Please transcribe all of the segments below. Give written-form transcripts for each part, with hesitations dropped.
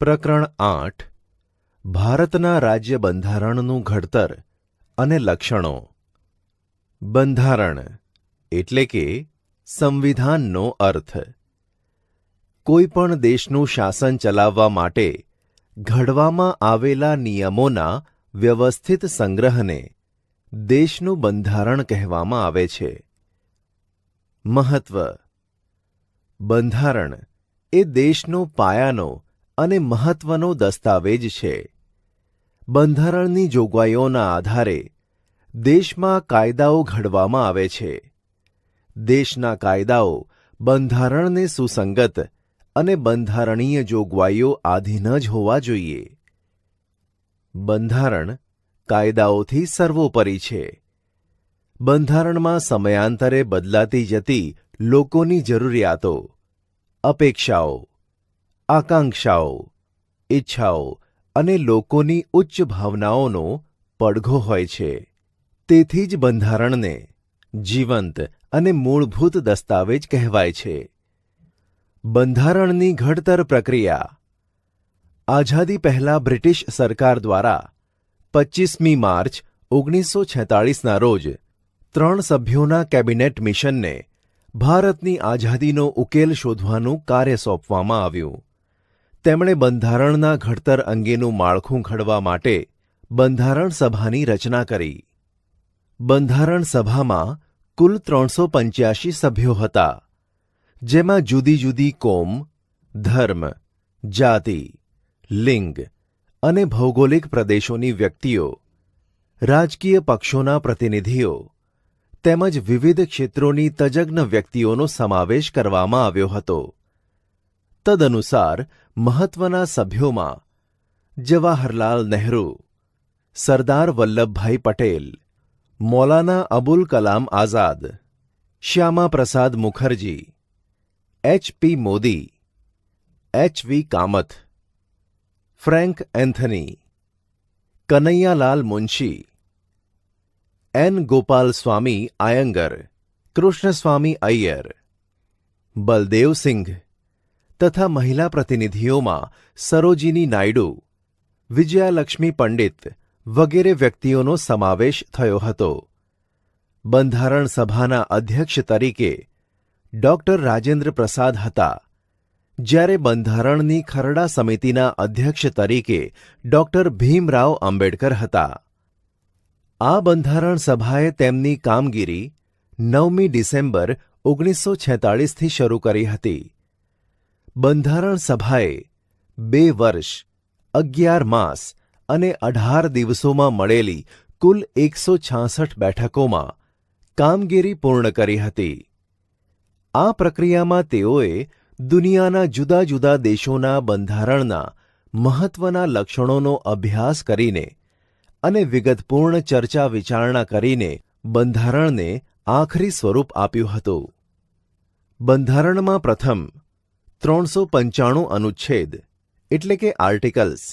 પ્રકરણ 8 ભારતના રાજ્ય બંધારણનું ઘડતર અને લક્ષણો. બંધારણ એટલે કે સંવિધાનનો અર્થ. કોઈપણ દેશનું શાસન ચલાવવા માટે ઘડવામાં આવેલા નિયમોના વ્યવસ્થિત સંગ્રહને દેશનું બંધારણ કહેવામાં આવે છે. મહત્વ. બંધારણ એ દેશનો પાયાનો અને મહત્વનો દસ્તાવેજ છે. બંધારણની જોગવાઈઓના આધારે દેશમાં કાયદાઓ ઘડવામાં આવે છે. દેશના કાયદાઓ બંધારણને સુસંગત અને બંધારણીય જોગવાઈઓ આધીન જ હોવા જોઈએ. બંધારણ કાયદાઓથી સર્વોપરી છે. બંધારણમાં સમયાંતરે બદલાતી જતી લોકોની જરૂરિયાતો, અપેક્ષાઓ, આકાંક્ષાઓ, ઈચ્છાઓ અને લોકોની ઉચ્ચ ભાવનાઓનો પડઘો હોય છે. તેથી જ બંધારણને જીવંત અને મૂળભૂત દસ્તાવેજ કહેવાય છે. બંધારણની ઘડતર પ્રક્રિયા. આઝાદી પહેલા બ્રિટિશ સરકાર દ્વારા 25મી માર્ચ 1946ના રોજ 3 સભ્યોના કેબિનેટ મિશનને ભારતની આઝાદીનો ઉકેલ શોધવાનું કાર્ય સોંપવામાં આવ્યું. તેમણે બંધારણના ઘડતર અંગેનું માળખું ઘડવા માટે બંધારણ સભાની રચના કરી. બંધારણ સભામાં કુલ 385 સભ્યો હતા, જેમાં જુદી જુદી કોમ, ધર્મ, જાતિ, લિંગ અને ભૌગોલિક પ્રદેશોની વ્યક્તિઓ, રાજકીય પક્ષોના પ્રતિનિધિઓ તેમજ વિવિધ ક્ષેત્રોની તજજ્ઞ વ્યક્તિઓનો સમાવેશ કરવામાં આવ્યો હતો. તદનુસાર મહત્વના સભ્યોમાં Jawaharlal Nehru, Sardar Vallabhbhai Patel, Maulana Abul Kalam Azad, Shyama Prasad Mukherjee, H.P. Modi, H.V. Kamath, Frank Anthony, Kanaiyalal Munshi, N. Gopal Swami Ayyangar, Krishnaswami Ayyar, Baldev Singh તથા મહિલા પ્રતિનિધિઓમાં સરોજિની નાયડુ, વિજયાલક્ષ્મી પંડિત વગેરે વ્યક્તિઓનો સમાવેશ થયો હતો. બંધારણ સભાના અધ્યક્ષ તરીકે ડોક્ટર રાજેન્દ્ર પ્રસાદ હતા, જ્યારે બંધારણની ખરડા સમિતિના અધ્યક્ષ તરીકે ડોક્ટર ભીમરાવ આંબેડકર હતા. આ બંધારણ સભાએ તેમની કામગીરી 9મી ડિસેમ્બર 1946થી શરૂ કરી હતી. બંધારણ સભાએ 2 વર્ષ, 11 માસ અને 18 દિવસોમાં મળેલી કુલ 166 બેઠકોમાં કામગીરી પૂર્ણ કરી હતી. આ પ્રક્રિયામાં તેઓએ દુનિયાના જુદા જુદા દેશોના બંધારણના મહત્વના લક્ષણોનો અભ્યાસ કરીને અને વિગતપૂર્ણ ચર્ચા વિચારણા કરીને બંધારણને આખરી સ્વરૂપ આપ્યું હતું. બંધારણમાં પ્રથમ 395 અનુચ્છેદ એટલે કે આર્ટિકલ્સ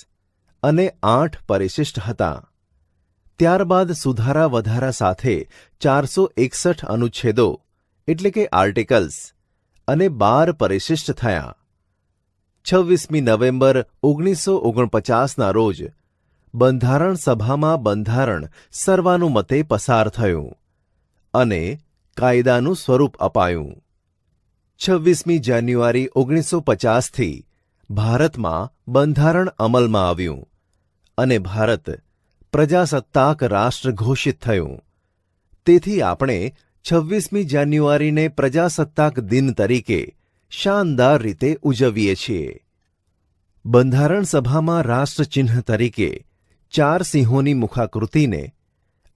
અને 8 પરિશિષ્ટ હતા. ત્યારબાદ સુધારા વધારા સાથે 461 અનુચ્છેદો એટલે કે આર્ટિકલ્સ અને 12 પરિશિષ્ટ થયા. 26મી નવેમ્બર 1949ના રોજ બંધારણ સભામાં બંધારણ સર્વાનુમતે પસાર થયું અને કાયદાનું સ્વરૂપ અપાયું. 26મી જાન્યુઆરી 1950થી ભારતમાં બંધારણ અમલમાં આવ્યું અને ભારત પ્રજાસત્તાક રાષ્ટ્ર ઘોષિત થયું. તેથી આપણે 26મી જાન્યુઆરીને પ્રજાસત્તાક દિન તરીકે શાનદાર રીતે ઉજવીએ છીએ. બંધારણ સભામાં રાષ્ટ્રચિહ્ન તરીકે 4 સિંહોની મુખાકૃતિને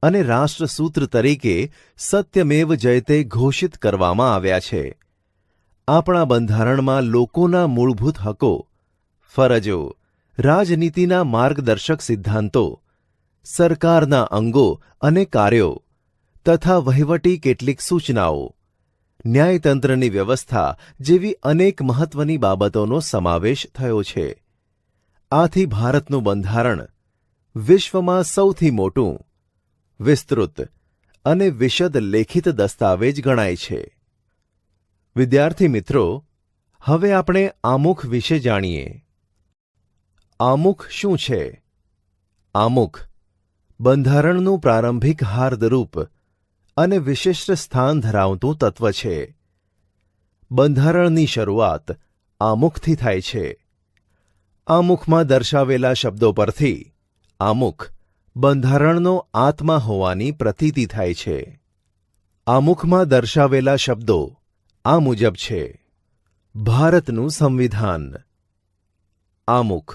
અને રાષ્ટ્રસૂત્ર તરીકે સત્યમેવ જયતે ઘોષિત કરવામાં આવ્યા છે. આપણા બંધારણમાં લોકોના મૂળભૂત હકો, ફરજો, રાજનીતિના માર્ગદર્શક સિદ્ધાંતો, સરકારના અંગો અને કાર્યો તથા વહીવટી કેટલીક સૂચનાઓ, ન્યાયતંત્રની વ્યવસ્થા જેવી અનેક મહત્વની બાબતોનો સમાવેશ થયો છે. આથી ભારતનું બંધારણ વિશ્વમાં સૌથી મોટું, વિસ્તૃત અને વિશદ લેખિત દસ્તાવેજ ગણાય છે. વિદ્યાર્થી મિત્રો, હવે આપણે આમુખ વિશે જાણીએ. આમુખ શું છે? આમુખ બંધારણનું પ્રારંભિક હાર્દરૂપ અને વિશિષ્ટ સ્થાન ધરાવતું તત્વ છે. બંધારણની શરૂઆત આમુખથી થાય છે. આમુખમાં દર્શાવેલા શબ્દો પરથી આમુખ બંધારણનો આત્મા હોવાની પ્રતીતિ થાય છે. આમુખમાં દર્શાવેલા શબ્દો આ મુજબ છે. ભારતનું સંવિધાન. આમુખ: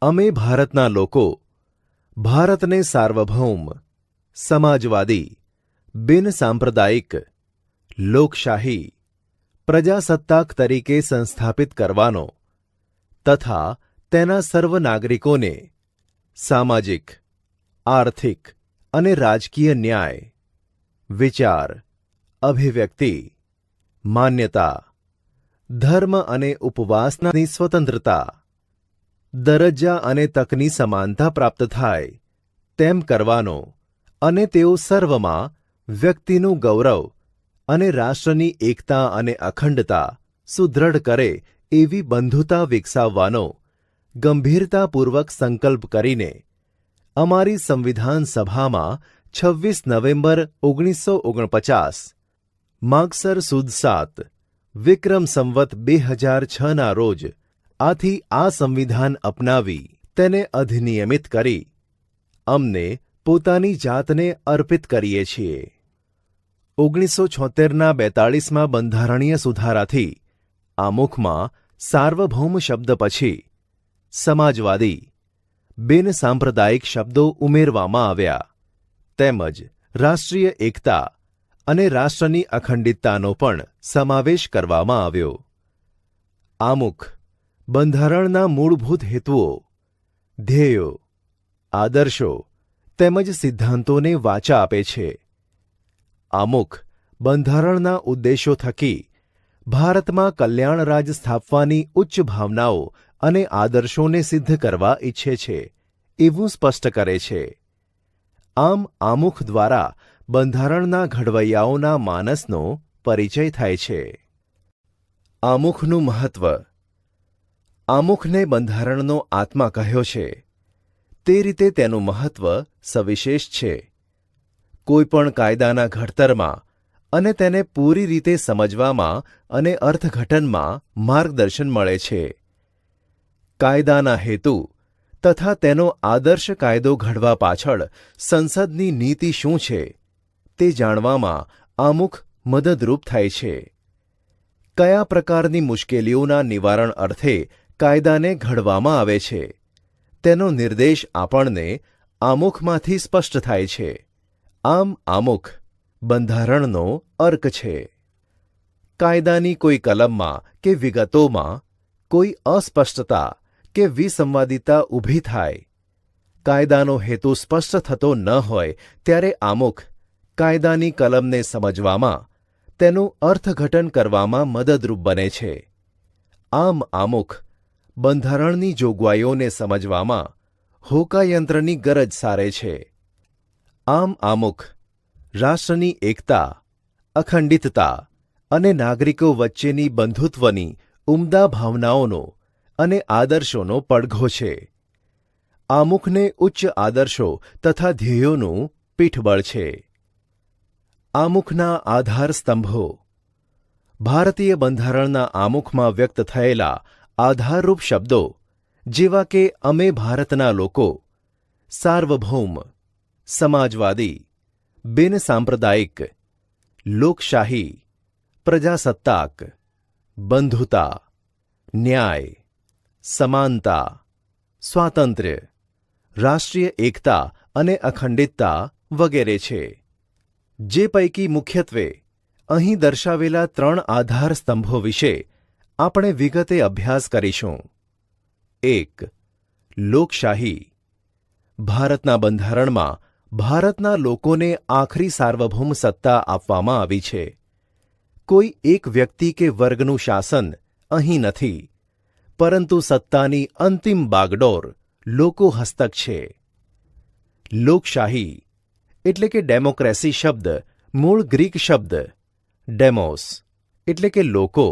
અમે ભારતના લોકો ભારતને સાર્વભૌમ, સમાજવાદી, બિનસાંપ્રદાયિક, લોકશાહી, પ્રજાસત્તાક તરીકે સંસ્થાપિત કરવાનો તથા તેના સર્વ નાગરિકોને સામાજિક, આર્થિક અને રાજકીય ન્યાય, વિચાર, અભિવ્યક્તિ, માન્યતા, ધર્મ અને ઉપવાસની સ્વતંત્રતા, દરજ્જા અને તકની સમાનતા પ્રાપ્ત થાય તેમ કરવાનો અને તેઓ સર્વમાં વ્યક્તિનું ગૌરવ અને રાષ્ટ્રની એકતા અને અખંડતા સુદૃઢ કરે એવી બંધુતા વિકસાવવાનો ગંભીરતાપૂર્વક સંકલ્પ કરીને અમારી સંવિધાન સભામાં 26 નવેમ્બર 1949 માગસર સુદ 7 વિક્રમ સંવત 2006ના રોજ આથી આ સંવિધાન અપનાવી તેને અધિનિયમિત કરી અમને પોતાની જાતને અર્પિત કરીએ છીએ. 1976ના 42મા બંધારણીય સુધારાથી આમુખમાં સાર્વભૌમ શબ્દ પછી સમાજવાદી, બિનસાંપ્રદાયિક શબ્દો ઉમેરવામાં આવ્યા તેમજ રાષ્ટ્રીય એકતા અને રાષ્ટ્રની અખંડિતતાનો પણ સમાવેશ કરવામાં આવ્યો. આમુખ બંધારણના મૂળભૂત હેતુઓ, ધ્યેયો, આદર્શો તેમજ સિદ્ધાંતોને વાચા આપે છે. આમુખ બંધારણના ઉદ્દેશો થકી ભારતમાં કલ્યાણ રાજ સ્થાપવાની ઉચ્ચ ભાવનાઓ અને આદર્શોને સિદ્ધ કરવા ઈચ્છે છે એવું સ્પષ્ટ કરે છે. આમ આમુખ દ્વારા બંધારણના ઘડવૈયાઓના માનસનો પરિચય થાય છે. આમુખનું મહત્વ. આમુખને બંધારણનો આત્મા કહ્યો છે તે રીતે તેનું મહત્વ સવિશેષ છે. કોઈપણ કાયદાના ઘડતરમાં અને તેને પૂરી રીતે સમજવામાં અને અર્થઘટનમાં માર્ગદર્શન મળે છે. કાયદાના હેતુ તથા તેનો આદર્શ કાયદો ઘડવા પાછળ સંસદની નીતિ શું છે તે જાણવામાં આમુખ મદદરૂપ થાય છે. કયા પ્રકારની મુશ્કેલીઓના નિવારણ અર્થે કાયદાને ઘડવામાં આવે છે તેનો નિર્દેશ આપણને આમુખમાંથી સ્પષ્ટ થાય છે. આમ આમુખ બંધારણનો અર્ક છે. કાયદાની કોઈ કલમમાં કે વિગતોમાં કોઈ અસ્પષ્ટતા કે વિસંવાદિતા ઊભી થાય, કાયદાનો હેતુ સ્પષ્ટ થતો ન હોય ત્યારે આમુખ કાયદાની કલમને સમજવામાં, તેનું અર્થઘટન કરવામાં મદદરૂપ બને છે. આમ આમુખ બંધારણની જોગવાઈઓને સમજવામાં હોકાયંત્રની ગરજ સારે છે. આમ આમુખ રાષ્ટ્રની એકતા, અખંડિતતા અને નાગરિકો વચ્ચેની બંધુત્વની ઉમદા ભાવનાઓનો અને આદર્શોનો પડઘો છે. આમુખને ઉચ્ચ આદર્શો તથા ધ્યેયોનું પીઠબળ છે. આમુખના આધાર સ્તંભો. ભારતીય બંધારણના આમુખમાં વ્યક્ત થયેલા આધારરૂપ શબ્દો જેવા કે અમે ભારતના લોકો, સાર્વભૌમ, સમાજવાદી, બિનસાંપ્રદાયિક, લોકશાહી, પ્રજાસત્તાક, બંધુતા, ન્યાય, સમાનતા, સ્વાતંત્ર્ય, રાષ્ટ્રીય એકતા અને અખંડિતતા વગેરે છે. જે પૈકી મુખ્યત્વે અહીં દર્શાવેલા 3 આધાર સ્તંભો વિશે આપણે વિગતે અભ્યાસ કરીશું. 1. લોકશાહી. ભારતના બંધારણમાં ભારતના લોકોને આખરી સાર્વભૌમ સત્તા આપવામાં આવી છે. કોઈ એક વ્યક્તિ કે વર્ગનું શાસન અહીં નથી, પરંતુ સત્તાની અંતિમ બાગડોર લોકો હસ્તક છે. લોકશાહી એટલે કે ડેમોક્રેસી શબ્દ મૂળ ગ્રીક શબ્દ ડેમોસ એટલે કે લોકો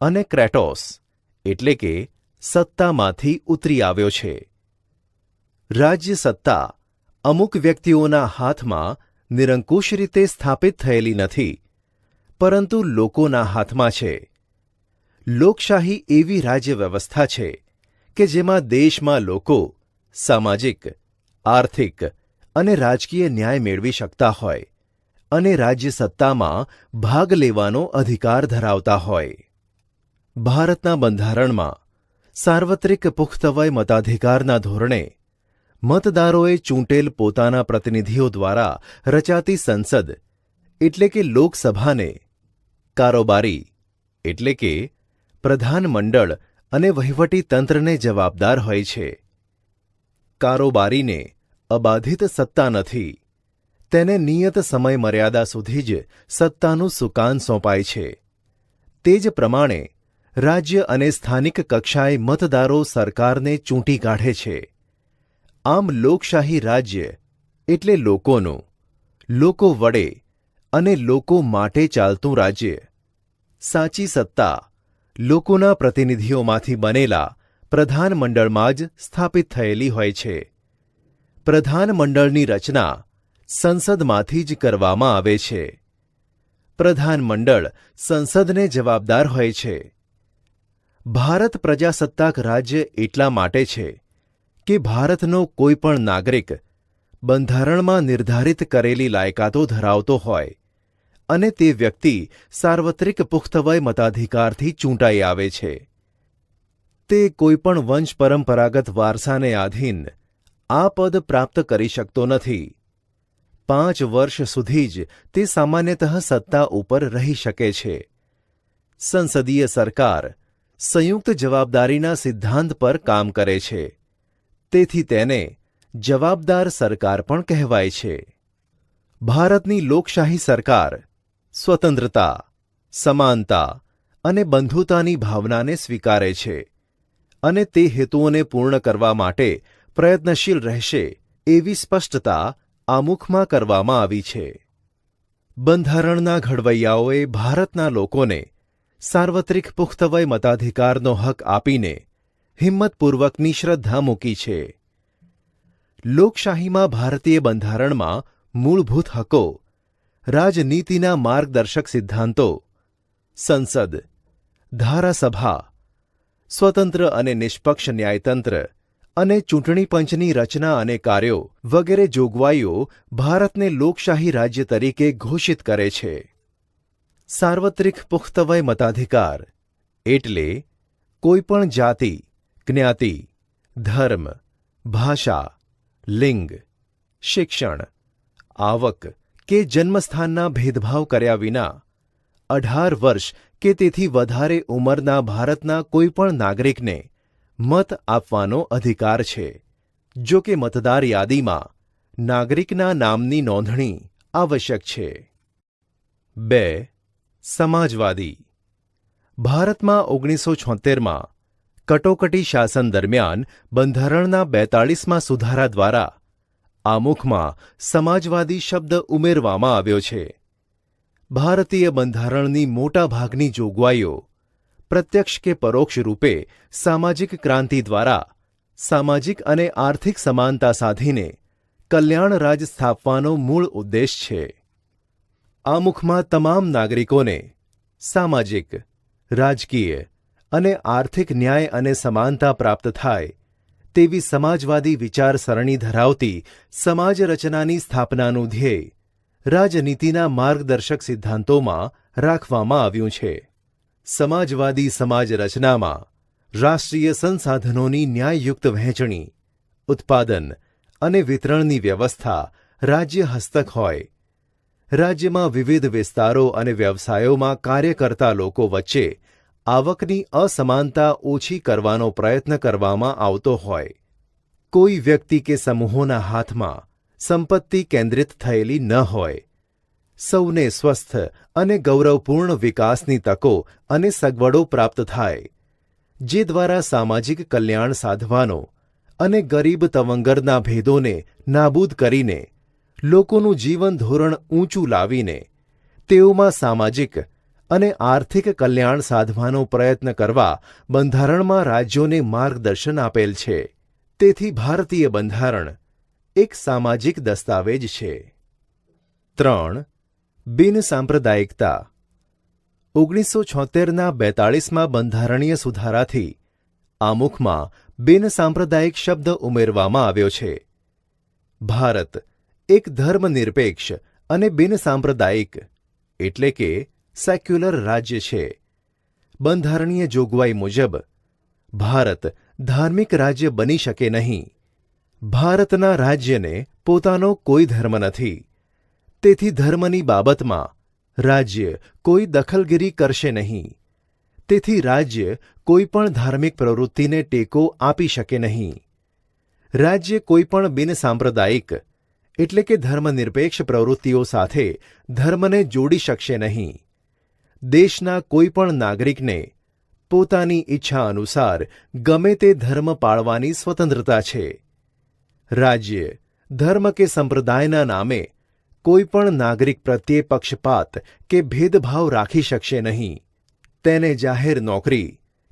અને ક્રેટોસ એટલે કે સત્તામાંથી ઉતરી આવ્યો છે. રાજ્ય સત્તા અમુક વ્યક્તિઓના હાથમાં નિરંકુશ રીતે સ્થાપિત થયેલી નથી, પરંતુ લોકોના હાથમાં છે. લોકશાહી એવી રાજ્ય વ્યવસ્થા છે કે જેમાં દેશમાં લોકો સામાજિક, આર્થિક અને રાજકીય ન્યાય મેળવી શકતા હોય અને રાજ્ય સત્તામાં ભાગ લેવાનો અધિકાર ધરાવતા હોય. ભારતના બંધારણમાં સાર્વત્રિક પુખ્તવય મતાધિકારના ધોરણે મતદારોએ ચૂંટેલ પોતાના પ્રતિનિધિઓ દ્વારા રચાતી સંસદ એટલે કે લોકસભાને કારોબારી એટલે કે પ્રધાનમંડળ અને વહીવટી તંત્રને જવાબદાર હોય છે. કારોબારીને અબાધિત સત્તા નથી. તેને નિયત સમય મર્યાદા સુધી જ સત્તાનું સુકાન સોંપાય છે. તે જ પ્રમાણે રાજ્ય અને સ્થાનિક કક્ષાએ મતદારો સરકારને ચૂંટી કાઢે છે. આમ લોકશાહી રાજ્ય એટલે લોકોનું, લોકો વડે અને લોકો માટે ચાલતું રાજ્ય. સાચી સત્તા લોકોના પ્રતિનિધિઓમાંથી બનેલા પ્રધાનમંડળમાં જ સ્થાપિત થયેલી હોય છે. પ્રધાનમંડળની રચના સંસદમાંથી જ કરવામાં આવે છે. પ્રધાનમંડળ સંસદને જવાબદાર હોય છે. ભારત પ્રજાસત્તાક રાજ્ય એટલા માટે છે કે ભારતનો કોઈ પણ નાગરિક બંધારણમાં નિર્ધારિત કરેલી લાયકાતો ધરાવતો હોય અને તે વ્યક્તિ સાર્વત્રિક પુખ્તવય મતાધિકારથી ચૂંટાઈ આવે છે. તે કોઈપણ વંશ પરંપરાગત વારસાને આધીન આ પદ પ્રાપ્ત કરી શકતો નથી. 5 વર્ષ સુધી જ તે સામાન્યતઃ સત્તા ઉપર રહી શકે છે. સંસદીય સરકાર સંયુક્ત જવાબદારીના સિદ્ધાંત પર કામ કરે છે. તેથી તેને જવાબદાર સરકાર પણ કહેવાય છે. ભારતની લોકશાહી સરકાર સ્વતંત્રતા, સમાનતા અને બંધુતાની ભાવનાને સ્વીકારે છે અને તે હેતુઓને પૂર્ણ કરવા માટે પ્રયત્નશીલ રહેશે એવી સ્પષ્ટતા આમુખમાં કરવામાં આવી છે. બંધારણના ઘડવૈયાઓએ ભારતના લોકોને સાર્વત્રિક પુખ્તવય મતાધિકારનો હક આપીને હિંમતપૂર્વકની શ્રદ્ધા મૂકી છે. લોકશાહીમાં ભારતીય બંધારણમાં મૂળભૂત હકો, રાજનીતિના માર્ગદર્શક સિદ્ધાંતો, સંસદ, ધારાસભા, સ્વતંત્ર અને નિષ્પક્ષ ન્યાયતંત્ર અને ચૂંટણી પંચની રચના અને કાર્યો વગેરે જોગવાઈઓ ભારતને લોકશાહી રાજ્ય તરીકે ઘોષિત કરે છે. સાર્વત્રિક પુખ્તવય મતાધિકાર એટલે કોઈપણ જાતિ, જ્ઞાતિ, ધર્મ, ભાષા, લિંગ, શિક્ષણ, આવક કે જન્મસ્થાનના ભેદભાવ કર્યા વિના 18 વર્ષ કે તેથી વધારે ઉંમરના ભારતના કોઈપણ નાગરિકને મત આપવાનો અધિકાર છે. જો કે મતદાર યાદીમાં નાગરિકના નામની નોંધણી આવશ્યક છે. 2. સમાજવાદી. ભારતમાં 1976માં કટોકટી શાસન દરમિયાન બંધારણના 42મા સુધારા દ્વારા આમુખમાં સમાજવાદી શબ્દ ઉમેરવામાં આવ્યો છે. ભારતીય બંધારણની મોટાભાગની જોગવાઈઓ પ્રત્યક્ષ કે પરોક્ષ રૂપે સામાજિક ક્રાંતિ દ્વારા સામાજિક અને આર્થિક સમાનતા સાધીને કલ્યાણ રાજ સ્થાપવાનો મૂળ ઉદ્દેશ છે. આમુખમાં તમામ નાગરિકોને સામાજિક, રાજકીય અને આર્થિક ન્યાય અને સમાનતા પ્રાપ્ત થાય તેવી સમાજવાદી વિચારસરણી ધરાવતી સમાજ રચનાની સ્થાપનાનું ધ્યેય રાજનીતિના માર્ગદર્શક સિદ્ધાંતોમાં રાખવામાં આવ્યું છે. સમાજવાદી સમાજ રચનામાં રાષ્ટ્રીય સંસાધનોની ન્યાયયુક્ત વહેંચણી, ઉત્પાદન અને વિતરણની વ્યવસ્થા રાજ્ય હસ્તક હોય. રાજ્યમાં વિવિધ વિસ્તારો અને વ્યવસાયોમાં કાર્ય કરતા લોકો વચ્ચે આવકની અસમાનતા ઓછી કરવાનો પ્રયત્ન કરવામાં આવતો હોય. કોઈ વ્યક્તિ કે સમૂહોના હાથમાં સંપત્તિ કેન્દ્રિત થયેલી ન હોય. સૌને સ્વસ્થ અને ગૌરવપૂર્ણ વિકાસની તકો અને સગવડો પ્રાપ્ત થાય, જે દ્વારા સામાજિક કલ્યાણ સાધવાનો અને ગરીબ તવંગરના ભેદોને નાબૂદ કરીને લોકોનું જીવન ધોરણ ઊંચું લાવીને તેઓમાં સામાજિક અને આર્થિક કલ્યાણ સાધવાનો પ્રયત્ન કરવા બંધારણમાં રાજ્યોને માર્ગદર્શન આપેલ છે. તેથી ભારતીય બંધારણ એક સામાજિક દસ્તાવેજ છે. 3. બિનસાંપ્રદાયિકતા. 1976ના 42મા બંધારણીય સુધારાથી આમુખમાં બિનસાંપ્રદાયિક શબ્દ ઉમેરવામાં આવ્યો છે. ભારત એક ધર્મનિરપેક્ષ અને બિનસાંપ્રદાયિક એટલે કે સેક્યુલર રાજ્ય છે. બંધારણીય જોગવાઈ મુજબ ભારત ધાર્મિક રાજ્ય બની શકે નહીં. ભારતના રાજ્યને પોતાનો કોઈ ધર્મ નથી. તેથી ધર્મની બાબતમાં રાજ્ય કોઈ દખલગીરી કરશે નહીં. તેથી રાજ્ય કોઈ પણ ધાર્મિક પ્રવૃત્તિને ટેકો આપી શકે નહીં. રાજ્ય કોઈ પણ બિનસાંપ્રદાયિક એટલે કે ધર્મનિરપેક્ષ પ્રવૃત્તિઓ સાથે ધર્મને જોડી શકશે નહીં. દેશના કોઈ પણ નાગરિકને પોતાની ઈચ્છા અનુસાર ગમે તે ધર્મ પાળવાની સ્વતંત્રતા છે. રાજ્ય ધર્મ કે સંપ્રદાયના નામે કોઈ પણ નાગરિક પ્રત્યે પક્ષપાત કે ભેદભાવ રાખી શકશે નહીં. તેને જાહેર નોકરી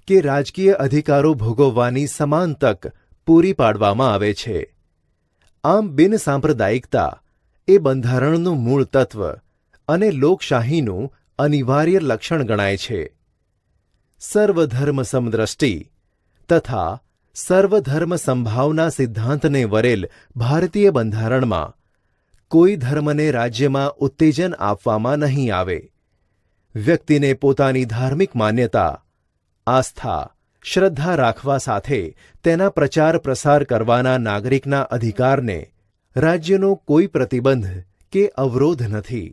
કે રાજકીય અધિકારો ભોગવવાની સમાન તક પૂરી પાડવામાં આવે છે. આમ બિનસાંપ્રદાયિકતા એ બંધારણનું મૂળ તત્વ અને લોકશાહીનું અનિવાર્ય લક્ષણ ગણાય છે. સર્વધર્મ સમદ્રષ્ટિ તથા સર્વધર્મ સંભાવના સિદ્ધાંતને વરેલ ભારતીય બંધારણમાં કોઈ ધર્મને રાજ્યમાં ઉત્તેજન આપવામાં નહીં આવે. વ્યક્તિને પોતાની ધાર્મિક માન્યતા, આસ્થા, શ્રદ્ધા રાખવા સાથે તેના પ્રચાર પ્રસાર કરવાના નાગરિકના અધિકારને રાજ્યનો કોઈ પ્રતિબંધ કે અવરોધ નથી.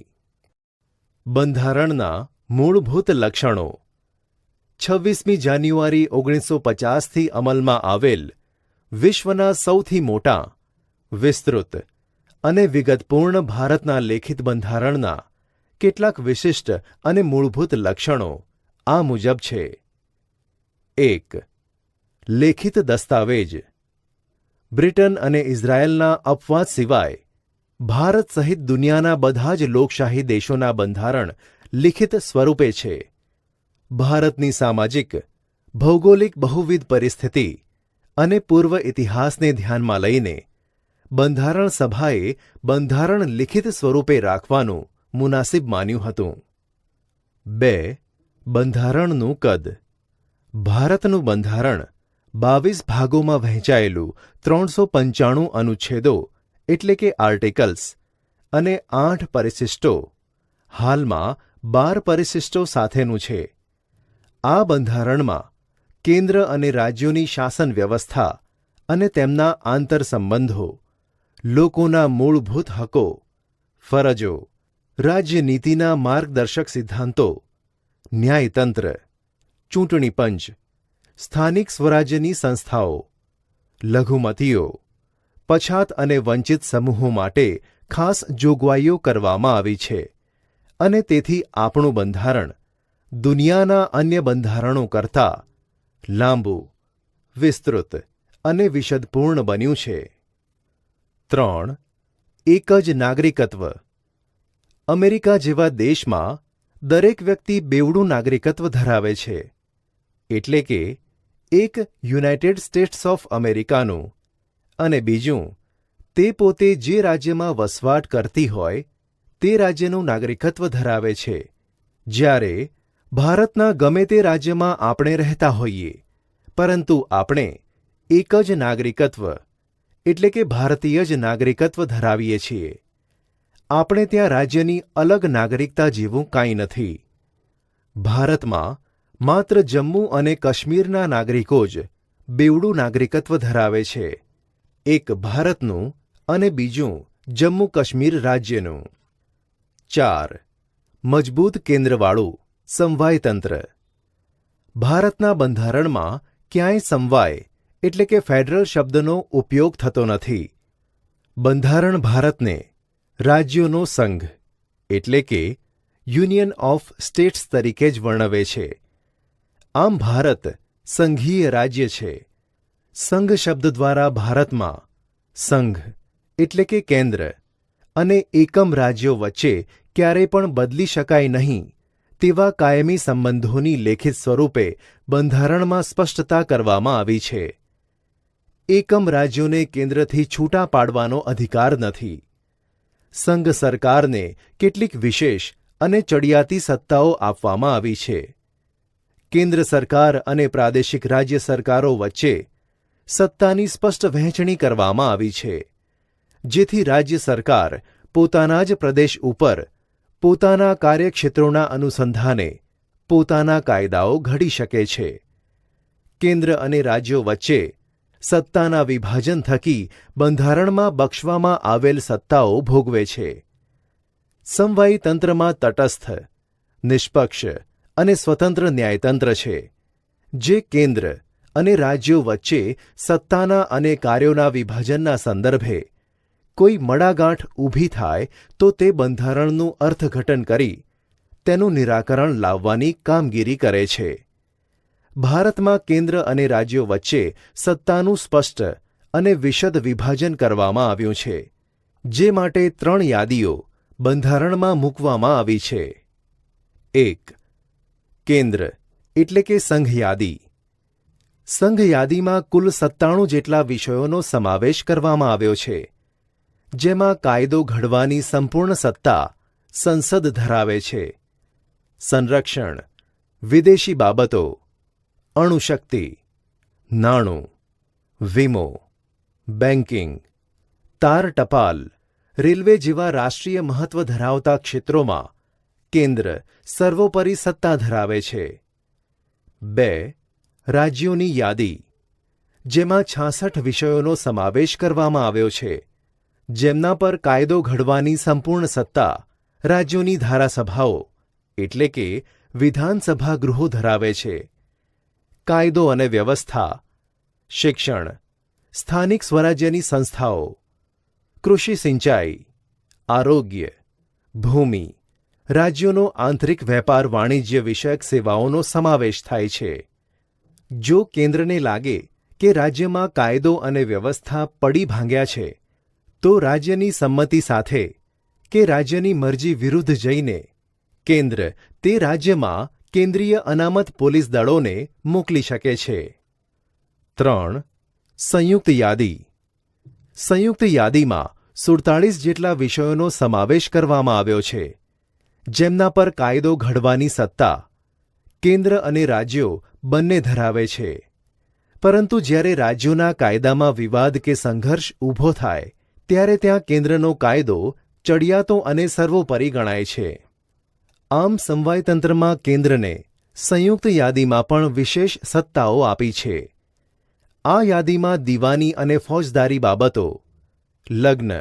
બંધારણના મૂળભૂત લક્ષણો. 26મી જાન્યુઆરી 1950થી અમલમાં આવેલ વિશ્વના સૌથી મોટા, વિસ્તૃત અને વિગતપૂર્ણ ભારતના લેખિત બંધારણના કેટલાક વિશિષ્ટ અને મૂળભૂત લક્ષણો આ મુજબ છે. 1. લેખિત દસ્તાવેજ. બ્રિટન અને ઇઝરાયેલના અપવાદ સિવાય ભારત સહિત દુનિયાના બધા જ લોકશાહી દેશોના બંધારણ લિખિત સ્વરૂપે છે. ભારતની સામાજિક, ભૌગોલિક બહુવિધ પરિસ્થિતિ અને પૂર્વ ઇતિહાસને ધ્યાનમાં લઈને બંધારણ સભાએ બંધારણ લિખિત સ્વરૂપે રાખવાનું મુનાસિબ માન્યું હતું. 2. બંધારણનું કદ. ભારતનું બંધારણ 22 ભાગોમાં વહેંચાયેલું 395 અનુચ્છેદો એટલે કે આર્ટિકલ્સ અને 8 પરિશિષ્ટો, હાલમાં 12 પરિશિષ્ટો સાથેનું છે. આ બંધારણમાં કેન્દ્ર અને રાજ્યોની શાસન વ્યવસ્થા અને તેમના આંતરસંબંધો, લોકોના મૂળભૂત હકો, ફરજો, રાજ્યનીતિના માર્ગદર્શક સિદ્ધાંતો, ન્યાયતંત્ર, ચૂંટણી પંચ, સ્થાનિક સ્વરાજ્યની સંસ્થાઓ, લઘુમતીઓ, પછાત અને વંચિત સમૂહો માટે ખાસ જોગવાઈઓ કરવામાં આવી છે અને તેથી આપણું બંધારણ દુનિયાના અન્ય બંધારણો કરતાં લાંબુ, વિસ્તૃત અને વિશદપૂર્ણ બન્યું છે. 3. એક જ નાગરિકત્વ. અમેરિકા જેવા દેશમાં દરેક વ્યક્તિ બેવડું નાગરિકત્વ ધરાવે છે. એટલે કે એક યુનાઇટેડ સ્ટેટ્સ ઓફ અમેરિકાનું અને બીજું તે પોતે જે રાજ્યમાં વસવાટ કરતી હોય તે રાજ્યનું નાગરિકત્વ ધરાવે છે. જ્યારે ભારતના ગમે તે રાજ્યમાં આપણે રહેતા હોઈએ, પરંતુ આપણે એક જ નાગરિકત્વ એટલે કે ભારતીય જ નાગરિકત્વ ધરાવીએ છીએ. આપણે ત્યાં રાજ્યની અલગ નાગરિકતા જેવું કાંઈ નથી. ભારતમાં માત્ર જમ્મુ અને કાશ્મીરના નાગરિકો જ બેવડું નાગરિકત્વ ધરાવે છે. એક ભારતનું અને બીજું જમ્મુ કાશ્મીર રાજ્યનું. 4. મજબૂત કેન્દ્રવાળું સમવાયતંત્ર. ભારતના બંધારણમાં ક્યાંય સમવાય એટલે કે ફેડરલ શબ્દનો ઉપયોગ થતો નથી. બંધારણ ભારતને રાજ્યોનો સંઘ એટલે કે યુનિયન ઓફ સ્ટેટ્સ તરીકે જ વર્ણવે છે. આમ ભારત સંઘીય રાજ્ય છે. સંઘ શબ્દ દ્વારા ભારતમાં સંઘ એટલે કે કેન્દ્ર અને એકમ રાજ્યો વચ્ચે ક્યારેય પણ બદલી શકાય નહીં તેવા કાયમી સંબંધોની લેખિત સ્વરૂપે બંધારણમાં સ્પષ્ટતા કરવામાં આવી છે. એકમ રાજ્યોને કેન્દ્રથી છૂટા પાડવાનો અધિકાર નથી. સંઘ સરકારને કેટલીક વિશેષ અને ચડિયાતી સત્તાઓ આપવામાં આવી છે. કેન્દ્ર સરકાર અને પ્રાદેશિક રાજ્ય સરકારો વચ્ચે સત્તાની સ્પષ્ટ વહેંચણી કરવામાં આવી છે, જેથી રાજ્ય સરકાર પોતાના જ પ્રદેશ ઉપર પોતાના કાર્યક્ષેત્રોના અનુસંધાને પોતાના કાયદાઓ ઘડી શકે છે. કેન્દ્ર અને રાજ્યો વચ્ચે સત્તાના વિભાજન થકી બંધારણમાં બક્ષવામાં આવેલ સત્તાઓ ભોગવે છે. સમવાયી તંત્રમાં તટસ્થ, નિષ્પક્ષ અને સ્વતંત્ર ન્યાયતંત્ર છે, જે કેન્દ્ર અને રાજ્યો વચ્ચે સત્તાના અને કાર્યોના વિભાજનના સંદર્ભે કોઈ મડાગાંઠ ઊભી થાય તો તે બંધારણનું અર્થઘટન કરી તેનું નિરાકરણ લાવવાની કામગીરી કરે છે. ભારતમાં કેન્દ્ર અને રાજ્યો વચ્ચે સત્તાનું સ્પષ્ટ અને વિશદ વિભાજન કરવામાં આવ્યું છે, જે માટે 3 યાદીઓ બંધારણમાં મૂકવામાં આવી છે. 1. કેન્દ્ર એટલે કે સંઘ યાદી. સંઘ યાદીમાં કુલ 97 જેટલા વિષયોનો સમાવેશ કરવામાં આવ્યો છે, જેમાં કાયદો ઘડવાની સંપૂર્ણ સત્તા સંસદ ધરાવે છે. સંરક્ષણ, વિદેશી બાબતો, અણુશક્તિ, નાણું, વીમો, બેન્કિંગ, તાર ટપાલ, રેલવે જેવા રાષ્ટ્રીય મહત્વ ધરાવતા ક્ષેત્રોમાં કેન્દ્ર સર્વોપરી સત્તા ધરાવે છે. 2. રાજ્યોની યાદી, જેમાં 66 વિષયોનો સમાવેશ કરવામાં આવ્યો છે, જેમના પર કાયદો ઘડવાની સંપૂર્ણ સત્તા રાજ્યોની ધારાસભાઓ એટલે કે વિધાનસભા ગૃહો ધરાવે છે. કાયદો અને વ્યવસ્થા, શિક્ષણ, સ્થાનિક સ્વરાજ્યની સંસ્થાઓ, કૃષિ સિંચાઈ, આરોગ્ય, ભૂમિ, રાજ્યોનો આંતરિક વેપાર વાણિજ્ય વિષયક સેવાઓનો સમાવેશ થાય છે. જો કેન્દ્રને લાગે કે રાજ્યમાં કાયદો અને વ્યવસ્થા પડી ભાંગ્યા છે, તો રાજ્યની સંમતિ સાથે કે રાજ્યની મરજી વિરુદ્ધ જઈને કેન્દ્ર તે રાજ્યમાં કેન્દ્રીય અનામત પોલીસ દળોને મોકલી શકે છે. 3. સંયુક્ત યાદી. સંયુક્ત યાદીમાં 47 જેટલા વિષયોનો સમાવેશ કરવામાં આવ્યો છે, જેમના પર કાયદો ઘડવાની સત્તા કેન્દ્ર અને રાજ્યો બંને ધરાવે છે. પરંતુ જ્યારે રાજ્યોના કાયદામાં વિવાદ કે સંઘર્ષ ઊભો થાય, ત્યારે ત્યાં કેન્દ્રનો કાયદો ચડિયાતો અને સર્વોપરી ગણાય છે. આમ સમવાયતંત્રમાં કેન્દ્રને સંયુક્ત યાદીમાં પણ વિશેષ સત્તાઓ આપી છે. આ યાદીમાં દીવાની અને ફોજદારી બાબતો, લગ્ન,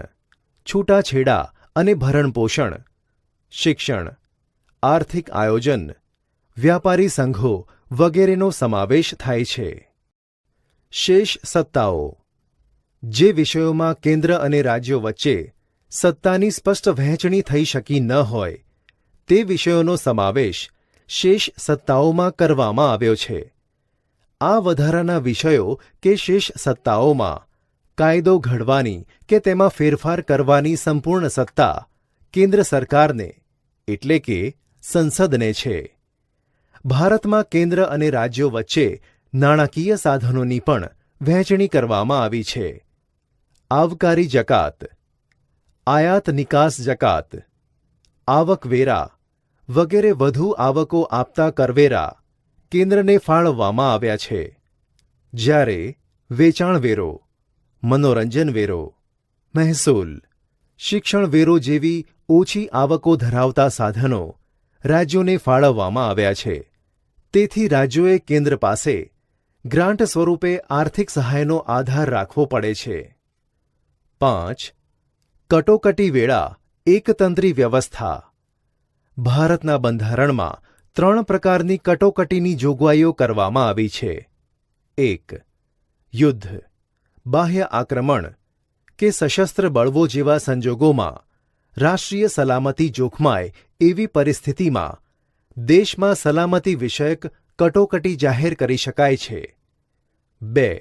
છૂટાછેડા અને ભરણપોષણ, શિક્ષણ, આર્થિક આયોજન, વ્યાપારી સંઘો વગેરેનો સમાવેશ થાય છે. શેષ સત્તાઓ. જે વિષયોમાં કેન્દ્ર અને રાજ્યો વચ્ચે સત્તાની સ્પષ્ટ વહેંચણી થઈ શકી ન હોય, તે વિષયોનો સમાવેશ શેષ સત્તાઓમાં કરવામાં આવ્યો છે. આ વધારાના વિષયો કે શેષ સત્તાઓમાં કાયદો ઘડવાની કે તેમાં ફેરફાર કરવાની સંપૂર્ણ સત્તા કેન્દ્ર સરકારને એટલે કે સંસદને છે. ભારતમાં કેન્દ્ર અને રાજ્યો વચ્ચે નાણાકીય સાધનોની પણ વહેંચણી કરવામાં આવી છે. આવકારી જકાત, આયાત નિકાસ જકાત, આવકવેરા વગેરે વધુ આવકો આપતા કરવેરા કેન્દ્રને ફાળવવામાં આવ્યા છે. જ્યારે વેચાણ વેરો, મનોરંજન વેરો, મહેસૂલ, શિક્ષણ વેરો જેવી ઓછી આવકો ધરાવતા સાધનો રાજ્યોને ફાળવવામાં આવ્યા છે. તેથી રાજ્યોએ કેન્દ્ર પાસે ગ્રાન્ટ સ્વરૂપે આર્થિક સહાયનો આધાર રાખવો પડે છે. 5. કટોકટી વેળા એકતંત્રી વ્યવસ્થા. ભારતના બંધારણમાં 3 પ્રકારની કટોકટીની જોગવાઈઓ કરવામાં આવી છે. 1. યુદ્ધ, બાહ્ય આક્રમણ કે સશસ્ત્ર બળવો જેવા સંજોગોમાં રાષ્ટ્રીય સલામતી જોખમાય એવી પરિસ્થિતિમાં દેશમાં સલામતી વિષયક કટોકટી જાહેર કરી શકાય છે. 2.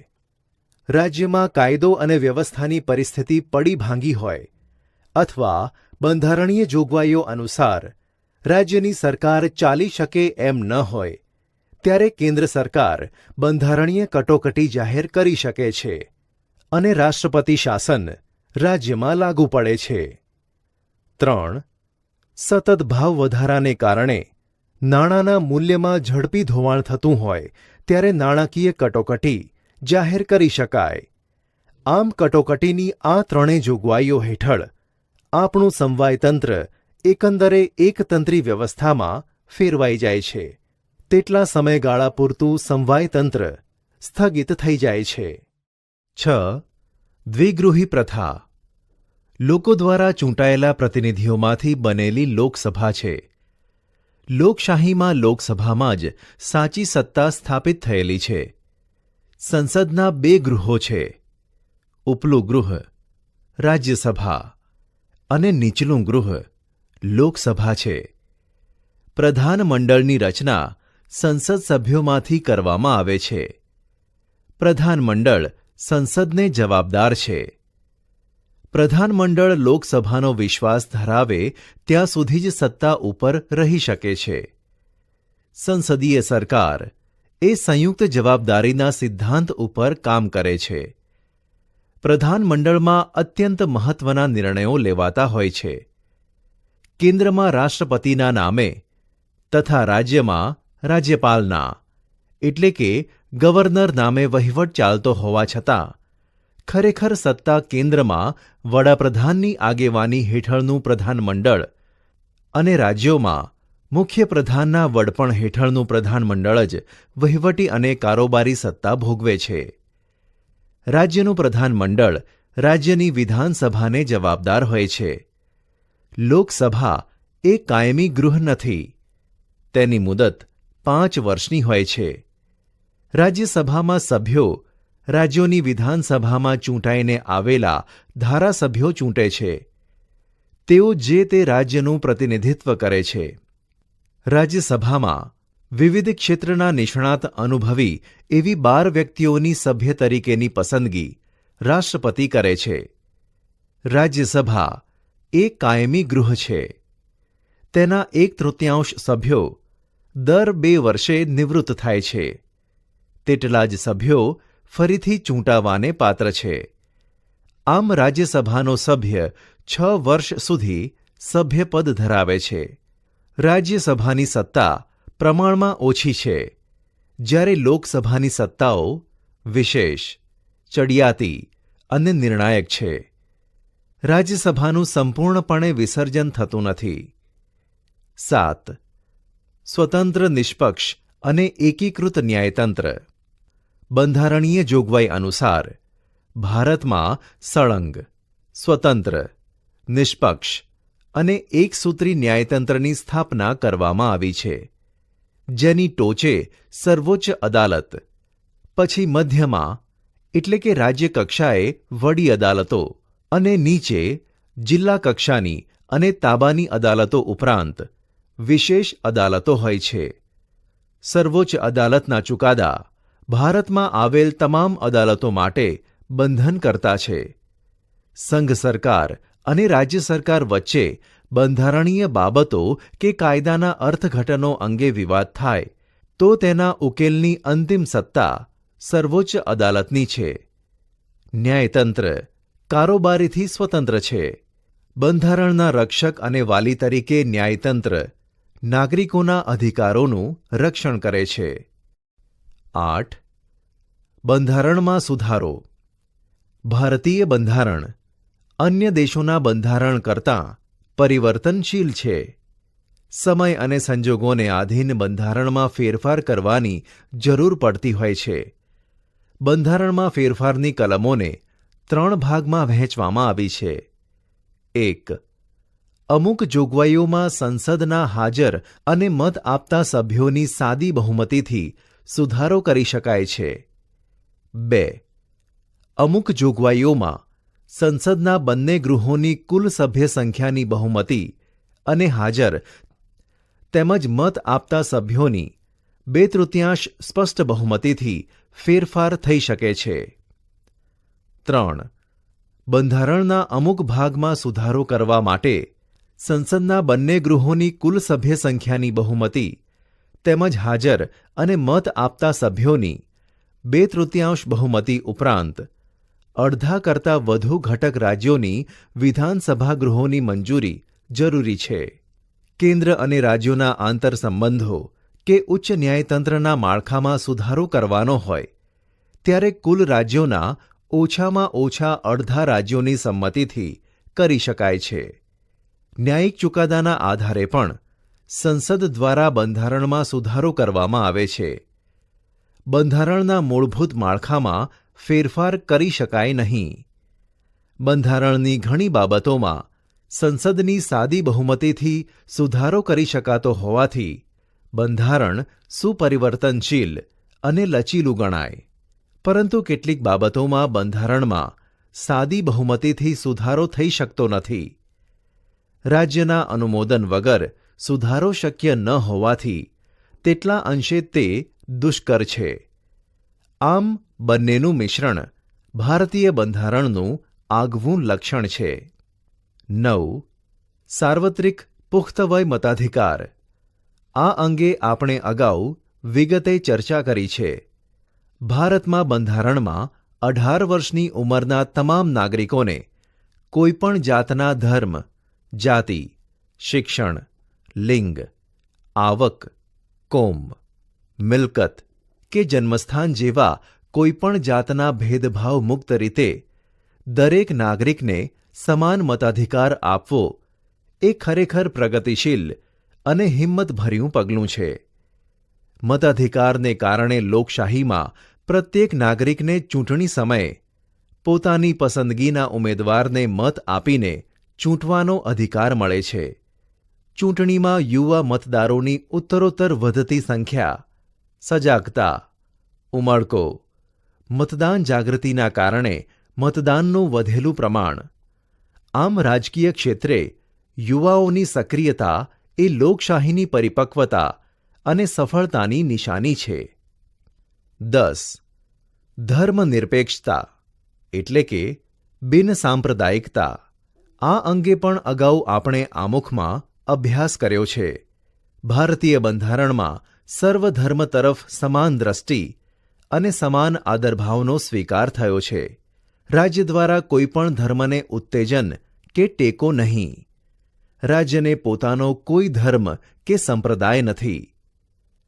રાજ્યમાં કાયદો અને વ્યવસ્થાની પરિસ્થિતિ પડી ભાંગી હોય અથવા બંધારણીય જોગવાઈઓ અનુસાર રાજ્યની સરકાર ચાલી શકે એમ ન હોય ત્યારે કેન્દ્ર સરકાર બંધારણીય કટોકટી જાહેર કરી શકે છે અને રાષ્ટ્રપતિ શાસન રાજ્યમાં લાગુ પડે છે. 3. સતત ભાવ વધારાને કારણે નાણાંના મૂલ્યમાં ઝડપી ધોવાણ થતું હોય ત્યારે નાણાકીય કટોકટી જાહેર કરી શકાય. આમ કટોકટીની આ ત્રણેય જોગવાઈઓ હેઠળ આપણું સમવાયતંત્ર એકંદરે એકતંત્રી વ્યવસ્થામાં ફેરવાઈ જાય છે. તેટલા સમયગાળા પૂરતું સમવાયતંત્ર સ્થગિત થઈ જાય છે. 6. દ્વિગૃહી પ્રથા લોકો દ્વારા ચૂંટાયેલા પ્રતિનિધિઓમાંથી બનેલી લોકસભા છે. લોકશાહીમાં લોકસભામાં જ સાચી સત્તા સ્થાપિત થયેલી છે. સંસદના 2 ગૃહો છે. ઉપલું ગૃહ રાજ્યસભા અને નીચલું ગૃહ લોકસભા છે. પ્રધાનમંડળની રચના સંસદ સભ્યોમાંથી કરવામાં આવે છે. પ્રધાનમંડળ સંસદને જવાબદાર છે. પ્રધાનમંડળ લોકસભાનો વિશ્વાસ ધરાવે ત્યાં સુધી જ સત્તા ઉપર રહી શકે છે. સંસદીય સરકાર એ સંયુક્ત જવાબદારીના સિદ્ધાંત ઉપર કામ કરે છે. પ્રધાનમંડળમાં અત્યંત મહત્વના નિર્ણયો લેવાતા હોય છે. કેન્દ્રમાં રાષ્ટ્રપતિના નામે તથા રાજ્યમાં રાજ્યપાલના એટલે કે ગવર્નર નામે વહીવટ ચાલતો હોવા છતાં ખરેખર સત્તા કેન્દ્રમાં વડાપ્રધાનની આગેવાની હેઠળનું પ્રધાનમંડળ અને રાજ્યોમાં મુખ્યપ્રધાનના વડપણ હેઠળનું પ્રધાનમંડળ જ વહીવટી અને કારોબારી સત્તા ભોગવે છે. રાજ્યનું પ્રધાનમંડળ રાજ્યની વિધાનસભાને જવાબદાર હોય છે. લોકસભા એ કાયમી ગૃહ નથી. તેની મુદત 5 વર્ષની હોય છે. રાજ્યસભામાં સભ્યો રાજ્યોની વિધાનસભામાં ચૂંટાઈને આવેલા ધારાસભ્યો ચૂંટે છે. તેઓ જે તે રાજ્યનું પ્રતિનિધિત્વ કરે છે. રાજ્યસભામાં વિવિધ ક્ષેત્રના નિષ્ણાત અનુભવી એવી 12 વ્યક્તિઓની સભ્ય તરીકેની પસંદગી રાષ્ટ્રપતિ કરે છે. રાજ્યસભા એ કાયમી ગૃહ છે. તેના 1/3 સભ્યો દર 2 વર્ષે નિવૃત્ત થાય છે. તેટલા જ સભ્યો ફરીથી ચૂંટાવાને પાત્ર છે. આમ રાજ્યસભાનો સભ્ય 6 વર્ષ સુધી સભ્યપદ ધરાવે છે. રાજ્યસભાની સત્તા પ્રમાણમાં ઓછી છે, જ્યારે લોકસભાની સત્તાઓ વિશેષ, ચડિયાતી અને નિર્ણાયક છે. રાજ્યસભાનું સંપૂર્ણપણે વિસર્જન થતું નથી. 7. સ્વતંત્ર, નિષ્પક્ષ અને એકીકૃત ન્યાયતંત્ર બંધારણીય જોગવાઈ અનુસાર ભારતમાં સળંગ, સ્વતંત્ર, નિષ્પક્ષ અને એકસૂત્રી ન્યાયતંત્રની સ્થાપના કરવામાં આવી છે, જેની ટોચે સર્વોચ્ચ અદાલત, પછી મધ્યમાં એટલે કે રાજ્ય કક્ષાએ વડી અદાલતો અને નીચે જિલ્લા કક્ષાની અને તાબાની અદાલતો ઉપરાંત વિશેષ અદાલતો હોય છે. સર્વોચ્ચ અદાલતના ચુકાદા ભારતમાં આવેલ તમામ અદાલતો માટે બંધનકર્તા છે. સંઘ સરકાર અને રાજ્ય સરકાર વચ્ચે બંધારણીય બાબતો કે કાયદાના અર્થઘટનો અંગે વિવાદ થાય તો તેના ઉકેલની અંતિમ સત્તા સર્વોચ્ચ અદાલતની છે. ન્યાયતંત્ર કારોબારીથી સ્વતંત્ર છે. બંધારણના રક્ષક અને વાલી તરીકે ન્યાયતંત્ર નાગરિકોના અધિકારોનું રક્ષણ કરે છે. 8. બંધારણમાં સુધારો ભારતીય બંધારણ અન્ય દેશોના બંધારણ કરતાં પરિવર્તનશીલ છે. સમય અને સંજોગોને આધીન બંધારણમાં ફેરફાર કરવાની જરૂર પડતી હોય છે. બંધારણમાં ફેરફારની કલમોને 3 ભાગમાં વહેંચવામાં આવી છે. 1. અમુક જોગવાઈઓમાં સંસદના હાજર અને મત આપતા સભ્યોની સાદી બહુમતીથી સુધારો કરી શકાય છે. 2. અમુક જોગવાઈઓમાં સંસદના બંને ગૃહોની કુલ સભ્ય સંખ્યાની બહુમતી અને હાજર તેમજ મત આપતા સભ્યોની 2/3 સ્પષ્ટ બહુમતીથી ફેરફાર થઈ શકે છે. 3. બંધારણના અમુક ભાગમાં સુધારો કરવા માટે સંસદના બંને ગૃહોની કુલ સભ્ય સંખ્યાની બહુમતી તેમજ હાજર અને મત આપતા સભ્યોની 2/3 બહુમતી ઉપરાંત અડધા કરતાં વધુ ઘટક રાજ્યોની વિધાનસભા ગૃહોની મંજૂરી જરૂરી છે. કેન્દ્ર અને રાજ્યોના આંતરસંબંધો કે ઉચ્ચ ન્યાયતંત્રના માળખામાં સુધારો કરવાનો હોય ત્યારે કુલ રાજ્યોના ઓછામાં ઓછા અડધા રાજ્યોની સંમતિથી કરી શકાય છે. ન્યાયિક ચુકાદાના આધારે પણ સંસદ દ્વારા બંધારણમાં સુધારો કરવામાં આવે છે. બંધારણના મૂળભૂત માળખામાં ફેરફાર કરી શકાય નહીં. બંધારણની ઘણી બાબતોમાં સંસદની સાદી બહુમતીથી સુધારો કરી શકાતો હોવાથી બંધારણ સુપરિવર્તનશીલ અને લચીલું ગણાય. પરંતુ કેટલીક બાબતોમાં બંધારણમાં સાદી બહુમતીથી સુધારો થઈ શકતો નથી. રાજ્યના અનુમોદન વગર સુધારો શક્ય ન હોવાથી તેટલા અંશે તે દુષ્કર છે. આમ બંનેનું મિશ્રણ ભારતીય બંધારણનું આગવું લક્ષણ છે. 9. સાર્વત્રિક પુખ્તવય મતાધિકાર. આ અંગે આપણે અગાઉ વિગતે ચર્ચા કરી છે. ભારતમાં બંધારણમાં 18 વર્ષની ઉંમરના તમામ નાગરિકોને કોઈપણ જાતના ધર્મ, જાતિ, શિક્ષણ, લિંગ, આવક, કોમ, મિલકત કે જન્મસ્થાન જેવા કોઈપણ જાતના ભેદભાવ મુક્ત રીતે દરેક નાગરિકને સમાન મતાધિકાર આપવો એ ખરેખર પ્રગતિશીલ અને હિંમતભર્યું પગલું છે. મતાધિકારને કારણે લોકશાહીમાં પ્રત્યેક નાગરિકને ચૂંટણી સમયે પોતાની પસંદગીના ઉમેદવારને મત આપીને ચૂંટવાનો અધિકાર મળે છે. ચૂંટણીમાં યુવા મતદારોની ઉત્તરોત્તર વધતી સંખ્યા, સજાગતા, ઉમળકો, મતદાન જાગૃતિના કારણે મતદાનનું વધેલું પ્રમાણ. આમ રાજકીય ક્ષેત્રે યુવાઓની સક્રિયતા એ લોકશાહીની પરિપક્વતા અને સફળતાની નિશાની છે. 10. ધર્મનિરપેક્ષતા એટલે કે બિનસાંપ્રદાયિકતા. આ અંગે પણ અગાઉ આપણે આમુખમાં અભ્યાસ કર્યો છે. ભારતીય બંધારણમાં સર્વધર્મ તરફ સમાન દ્રષ્ટિ અને સમાન આદરભાવનો સ્વીકાર થયો છે. રાજ્ય દ્વારા કોઈપણ ધર્મને ઉત્તેજન કે ટેકો નહીં. રાજ્યને પોતાનો કોઈ ધર્મ કે સંપ્રદાય નથી.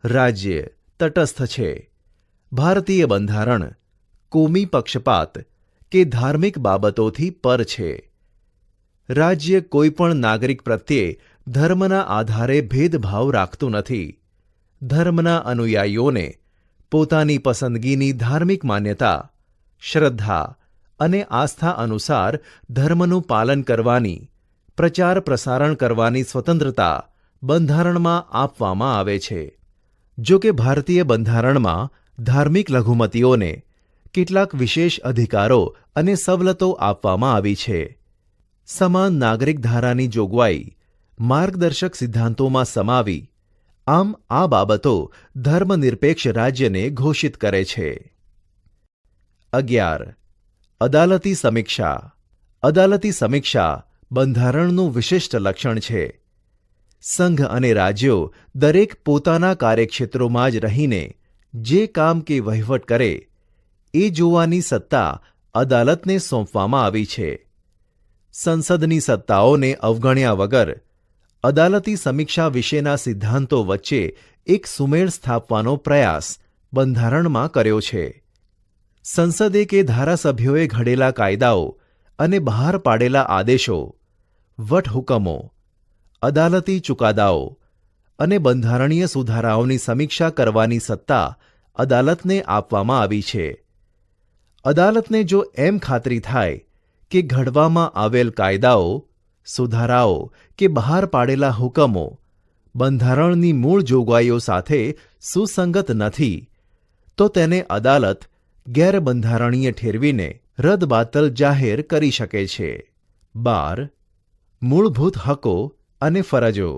રાજ્ય તટસ્થ છે. ભારતીય બંધારણ કોમી પક્ષપાત કે ધાર્મિક બાબતોથી પર છે. રાજ્ય કોઈપણ નાગરિક પ્રત્યે ધર્મના આધારે ભેદભાવ રાખતું નથી. ધર્મના અનુયાયીઓને પોતાની પસંદગીની ધાર્મિક માન્યતા, શ્રદ્ધા અને આસ્થા અનુસાર ધર્મનું પાલન કરવાની, પ્રચાર પ્રસારણ કરવાની સ્વતંત્રતા બંધારણમાં આપવામાં આવે છે. જો કે ભારતીય બંધારણમાં ધાર્મિક લઘુમતીઓને કેટલાક વિશેષ અધિકારો અને સવલતો આપવામાં આવી છે. સમાન નાગરિક ધારાની જોગવાઈ માર્ગદર્શક સિદ્ધાંતોમાં સમાવી, આમ આ બાબતો ધર્મનિરપેક્ષ રાજ્યને ઘોષિત કરે છે. 11. અદાલતી સમીક્ષા. અદાલતી સમીક્ષા બંધારણનું વિશિષ્ટ લક્ષણ છે. સંઘ અને રાજ્યો દરેક પોતાના કાર્યક્ષેત્રોમાં જ રહીને જે કામ કે વહીવટ કરે એ જોવાની સત્તા અદાલતને સોંપવામાં આવી છે. સંસદની સત્તાઓને અવગણ્યા વગર અદાલતી સમીક્ષા વિશેના સિદ્ધાંતો વચ્ચે એક સુમેળ સ્થાપવાનો પ્રયાસ બંધારણમાં કર્યો છે. સંસદે કે ધારાસભ્યોએ ઘડેલા કાયદાઓ અને બહાર પાડેલા આદેશો, વટહુકમો, અદાલતી ચુકાદાઓ અને બંધારણીય સુધારાઓની સમીક્ષા કરવાની સત્તા અદાલતને આપવામાં આવી છે. અદાલતને જો એમ ખાતરી થાય કે ઘડવામાં આવેલ કાયદાઓ, સુધારાઓ કે બહાર પાડેલા હુકમો બંધારણની મૂળ જોગવાઈઓ સાથે સુસંગત નથી, તો તેને અદાલત ગેરબંધારણીય ઠેરવીને રદબાતલ જાહેર કરી શકે છે. 12. મૂળભૂત હકો અને ફરજો.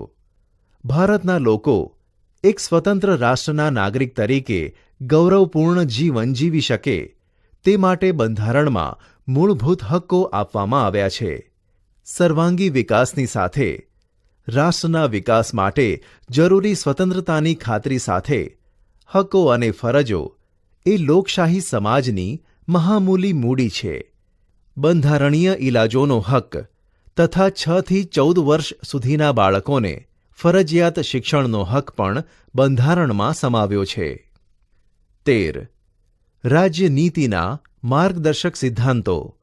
ભારતના લોકો એક સ્વતંત્ર રાષ્ટ્રના નાગરિક તરીકે ગૌરવપૂર્ણ જીવન જીવી શકે તે માટે બંધારણમાં મૂળભૂત હક્કો આપવામાં આવ્યા છે. સર્વાંગી વિકાસની સાથે રાષ્ટ્રના વિકાસ માટે જરૂરી સ્વતંત્રતાની ખાતરી સાથે હકો અને ફરજો એ લોકશાહી સમાજની મહામૂલી મૂડી છે. બંધારણીય ઇલાજોનો હક તથા 6 થી 14 વર્ષ સુધીના બાળકોને ફરજિયાત શિક્ષણનો હક પણ બંધારણમાં સમાવ્યો છે. 13. રાજ્યનીતિના માર્ગદર્શક સિદ્ધાંતો.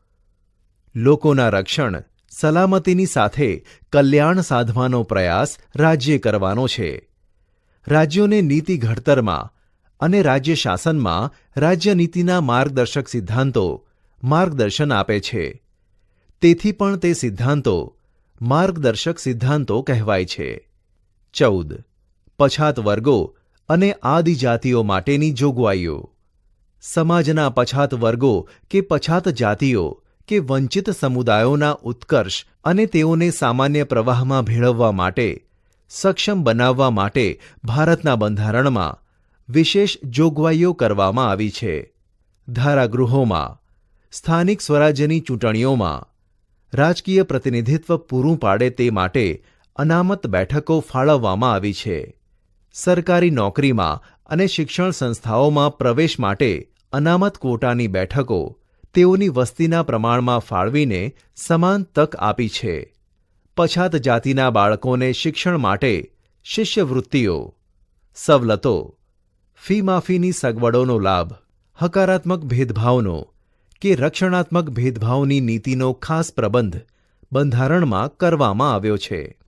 લોકોના રક્ષણ, સલામતીની સાથે કલ્યાણ સાધવાનો પ્રયાસ રાજ્યે કરવાનો છે. રાજ્યોને નીતિ ઘડતરમાં અને રાજ્ય શાસનમાં રાજ્યનીતિના માર્ગદર્શક સિદ્ધાંતો માર્ગદર્શન આપે છે. તેથી પણ તે સિદ્ધાંતો માર્ગદર્શક સિદ્ધાંતો કહેવાય છે. 14. પછાત વર્ગો અને આદિજાતિઓ માટેની જોગવાઈઓ. સમાજના પછાત વર્ગો કે પછાત જાતિઓ કે વંચિત સમુદાયોના ઉત્કર્ષ અને તેઓને સામાન્ય પ્રવાહમાં ભેળવવા માટે સક્ષમ બનાવવા માટે ભારતના બંધારણમાં વિશેષ જોગવાઈઓ કરવામાં આવી છે. ધારાગૃહોમાં, સ્થાનિક સ્વરાજ્યની ચૂંટણીઓમાં રાજકીય પ્રતિનિધિત્વ પૂરું પાડે તે માટે અનામત બેઠકો ફાળવવામાં આવી છે. સરકારી નોકરીમાં અને શિક્ષણ સંસ્થાઓમાં પ્રવેશ માટે અનામત ક્વોટાની બેઠકો તેઓની વસ્તીના પ્રમાણમાં ફાળવીને સમાન તક આપી છે. પછાત જાતિના બાળકોને શિક્ષણ માટે શિષ્યવૃત્તિઓ, સવલતો, ફી માફીની સગવડોનો લાભ, હકારાત્મક ભેદભાવનો કે રક્ષણાત્મક ભેદભાવની નીતિનો ખાસ પ્રબંધ બંધારણમાં કરવામાં આવ્યો છે.